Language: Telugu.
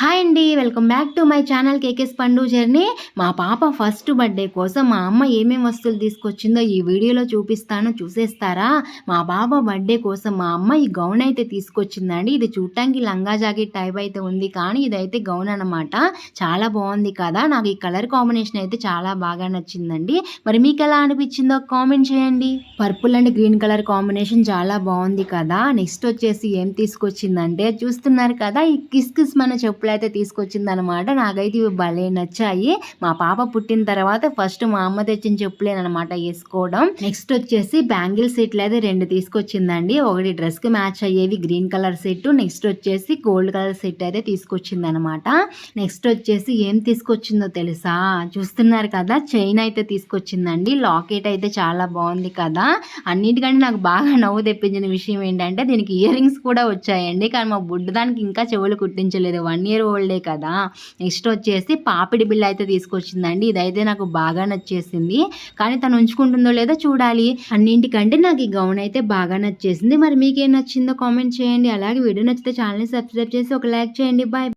హాయ్ అండి. Welcome back to my channel KK's Pandu journey. మా పాప ఫస్ట్ బర్త్డే కోసం మా అమ్మ ఏమేమి వస్తువులు తీసుకొచ్చిందో ఈ వీడియోలో చూపిస్తాను, చూసేస్తారా? మా పాప బర్త్డే కోసం మా అమ్మ ఈ గౌన్ అయితే తీసుకొచ్చిందండి. ఇది చూడటానికి లంగా జాకెట్ టైప్ అయితే ఉంది, కానీ ఇదైతే గౌన్ అనమాట. చాలా బాగుంది కదా. నాకు ఈ కలర్ కాంబినేషన్ అయితే చాలా బాగా నచ్చిందండి. మరి మీకు ఎలా అనిపించిందో కామెంట్ చేయండి. Purple and green colour combination చాలా బాగుంది కదా. నెక్స్ట్ వచ్చేసి ఏం తీసుకొచ్చిందంటే చూస్తున్నారు కదా, ఈ కిస్ కిస్ మన చెప్పులు అయితే తీసుకొచ్చింది అనమాట. నాకైతే ఇవి భలే నచ్చాయి. మా పాప పుట్టిన తర్వాత ఫస్ట్ మా అమ్మ తెచ్చిన చెప్పులేనమాట వేసుకోవడం. నెక్స్ట్ వచ్చేసి బ్యాంగిల్ సెట్లు అయితే 2 తీసుకొచ్చిందండి. ఒకటి డ్రెస్ కి మ్యాచ్ అయ్యేవి గ్రీన్ కలర్ సెట్, నెక్స్ట్ వచ్చేసి గోల్డ్ కలర్ సెట్ అయితే తీసుకొచ్చింది అనమాట. నెక్స్ట్ వచ్చేసి ఏం తీసుకొచ్చిందో తెలుసా? చూస్తున్నారు కదా, చైన్ అయితే తీసుకొచ్చిందండి. లాకెట్ అయితే చాలా బాగుంది కదా. అన్నిటికంటే నాకు బాగా నవ్వు తెప్పించిన విషయం ఏంటంటే దీనికి ఇయర్ రింగ్స్ కూడా వచ్చాయండి. కానీ మా బుడ్డు దానికి ఇంకా చెవులు కుట్టించలేదు, 1 year ఓల్డే కదా. నెక్స్ట్ వచ్చేసి పాపిడి బిల్ల అయితే తీసుకొచ్చిందండి. ఇదైతే నాకు బాగా నచ్చేసింది, కానీ తను ఉంచుకుంటుందో లేదో చూడాలి. అన్నింటికంటే నాకు ఈ గౌన్ అయితే బాగా నచ్చేసింది. మరి మీకేం నచ్చిందో కామెంట్ చేయండి. అలాగే వీడియో నచ్చితే ఛానల్ని సబ్స్క్రైబ్ చేసి ఒక లైక్ చేయండి. బాయ్.